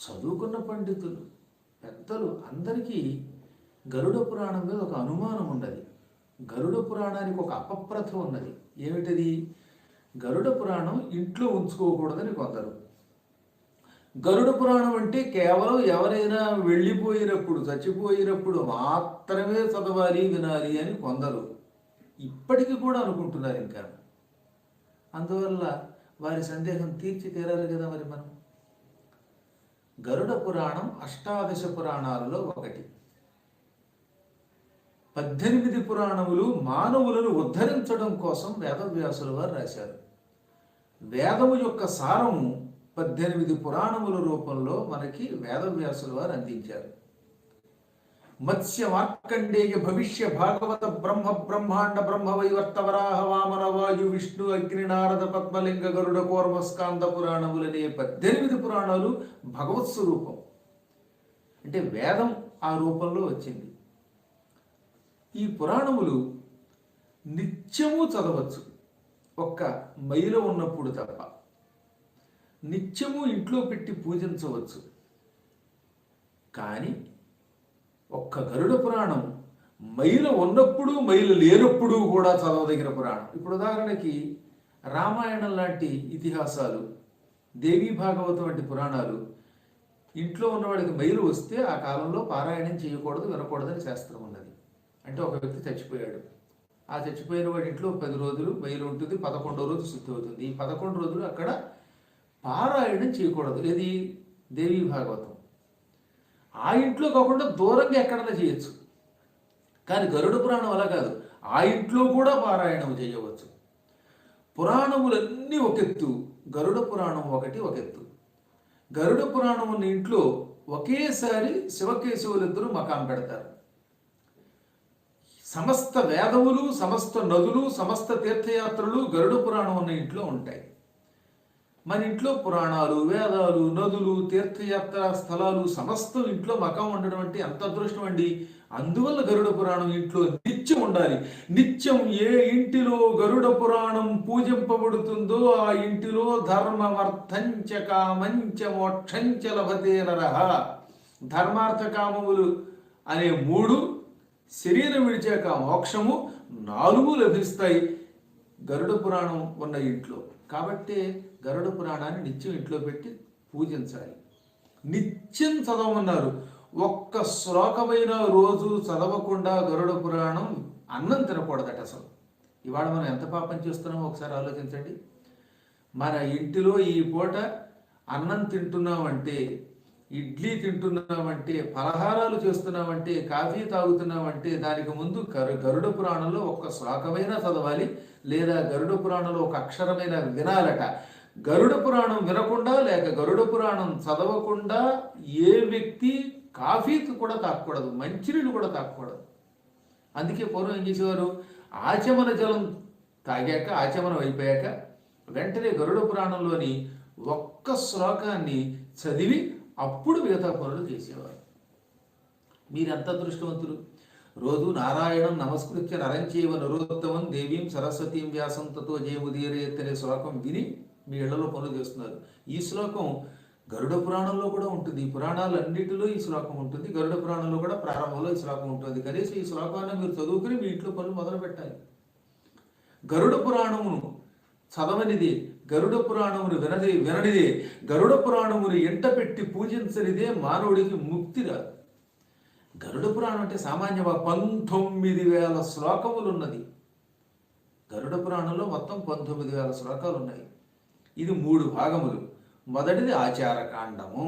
చదువుకున్న పండితులు పెద్దలు అందరికీ గరుడ పురాణం మీద ఒక అనుమానం ఉన్నది. గరుడ పురాణానికి ఒక అపప్రథ ఉన్నది. ఏమిటది? గరుడ పురాణం ఇంట్లో ఉంచుకోకూడదని కొందరు. గరుడ పురాణం అంటే కేవలం ఎవరైనా వెళ్ళిపోయినప్పుడు, చచ్చిపోయినప్పుడు మాత్రమే చదవాలి, వినాలి అని కొందరు ఇప్పటికీ కూడా అనుకుంటున్నారు. ఇంకా అందువల్ల వారి సందేహం తీర్చి తీరాలి కదా మరి మనం. గరుడ పురాణం అష్టాదశ పురాణాలలో ఒకటి. 18 పురాణములు మానవులను ఉద్ధరించడం కోసం వేదవ్యాసుల వారు రాశారు. వేదము యొక్క సారము 18 పురాణముల రూపంలో మనకి వేదవ్యాసుల వారు అందించారు. మత్స్య మార్కండేయ భవిష్య భాగవత బ్రహ్మ బ్రహ్మాండ బ్రహ్మ వైవర్త వరాహ వామన వాయు విష్ణు అగ్ని నారద పద్మలింగ గరుడ కూర్మ స్కాంద పురాణములనే 18 పురాణాలు భగవత్ స్వరూపం. అంటే వేదం ఆ రూపంలో వచ్చింది. ఈ పురాణములు నిత్యము చదవచ్చు, ఒక్క మైల ఉన్నప్పుడు తప్ప. నిత్యము ఇంట్లో పెట్టి పూజించవచ్చు. కానీ ఒక్క గరుడ పురాణం మైల ఉన్నప్పుడు మైల లేనప్పుడు కూడా చదవదగిన పురాణం. ఇప్పుడు ఉదాహరణకి రామాయణం లాంటి ఇతిహాసాలు, దేవీ భాగవతం వంటి పురాణాలు ఇంట్లో ఉన్నవాడికి మైలు వస్తే ఆ కాలంలో పారాయణం చేయకూడదు, వినకూడదని శాస్త్రం ఉన్నది. అంటే ఒక వ్యక్తి చచ్చిపోయాడు, ఆ చచ్చిపోయిన వాడి ఇంట్లో 10 రోజులు మైలు ఉంటుంది, 11వ రోజు శుద్ధి అవుతుంది. ఈ 11 రోజులు అక్కడ పారాయణం చేయకూడదు. ఇది దేవీ భాగవతం. ఆ ఇంట్లో కాకుండా దూరంగా ఎక్కడైనా చేయొచ్చు. కానీ గరుడ పురాణం అలా కాదు, ఆ ఇంట్లో కూడా పారాయణం చేయవచ్చు. పురాణములన్నీ ఒకెత్తు, గరుడ పురాణం ఒకటి ఒకెత్తు. గరుడ పురాణం ఉన్న ఇంట్లో ఒకేసారి శివకేశవులిద్దరూ మకాం పెడతారు. సమస్త వేదములు, సమస్త నదులు, సమస్త తీర్థయాత్రలు గరుడ పురాణం ఉన్న ఇంట్లో ఉంటాయి. మన ఇంట్లో పురాణాలు, వేదాలు, నదులు, తీర్థయాత్ర స్థలాలు సమస్తం ఇంట్లో మకం ఉండడం అంటే ఎంత అదృష్టం అండి. అందువల్ల గరుడ పురాణం ఇంట్లో నిత్యం ఉండాలి. నిత్యం ఏ ఇంటిలో గరుడ పురాణం పూజింపబడుతుందో ఆ ఇంటిలో ధర్మమర్థంచ కామంచ మోక్షంచ లభతే నరః. ధర్మార్థ కామములు అనే 3, శరీరం విడిచాక మోక్షము 4 లభిస్తాయి గరుడ పురాణం ఉన్న ఇంట్లో. కాబట్టి గరుడ పురాణాన్ని నిత్యం ఇంట్లో పెట్టి పూజించాలి. నిత్యం చదవమన్నారు. ఒక్క శ్లోకమైన రోజు చదవకుండా గరుడ పురాణం అన్నం తినకూడదట అసలు. ఇవాళ మనం ఎంత పాపం చేస్తున్నామో ఒకసారి ఆలోచించండి. మన ఇంటిలో ఈ పూట అన్నం తింటున్నామంటే, ఇడ్లీ తింటున్నామంటే, పలహారాలు చేస్తున్నామంటే, కాఫీ తాగుతున్నామంటే దానికి ముందు గరుడ పురాణంలో ఒక్క శ్లోకమైనా చదవాలి, లేదా గరుడ పురాణంలో ఒక అక్షరమైన వినాలట. గరుడ పురాణం వినకుండా లేక గరుడ పురాణం చదవకుండా ఏ వ్యక్తి కాఫీ కూడా తాగకూడదు, మంచినీళ్ళు కూడా తాగకూడదు. అందుకే పూర్వం ఏం చేసేవారు, ఆచమన జలం తాగాక, ఆచమనం అయిపోయాక వెంటనే గరుడ పురాణంలోని ఒక్క శ్లోకాన్ని చదివి అప్పుడు మిగతా పనులు చేసేవారు. మీరెంత అదృష్టవంతులు. రోజు నారాయణం నమస్కృత్య నరంచేవ నరోత్తమం దేవీం సరస్వతీం వ్యాసం తతో జయముదీరయత్ అనే శ్లోకం విని మీ ఇళ్లలో పనులు చేస్తున్నారు. ఈ శ్లోకం గరుడ పురాణంలో కూడా ఉంటుంది. ఈ పురాణాలన్నిటిలో ఈ శ్లోకం ఉంటుంది. గరుడ పురాణంలో కూడా ప్రారంభంలో ఈ శ్లోకం ఉంటుంది. కనీసం ఈ శ్లోకాన్ని మీరు చదువుకుని మీ ఇంట్లో పనులు మొదలు పెట్టాలి. గరుడ పురాణమును చదవనిదే, గరుడ పురాణమును విననిదే, గరుడ పురాణమును ఎంట పెట్టి పూజించనిదే మానవుడికి ముక్తి రాదు. గరుడ పురాణం అంటే సామాన్యంగా 19,000 శ్లోకములు ఉన్నది. గరుడ పురాణంలో మొత్తం 19,000 శ్లోకాలు ఉన్నాయి. ఇది 3 భాగములు. మొదటిది ఆచారకాండము.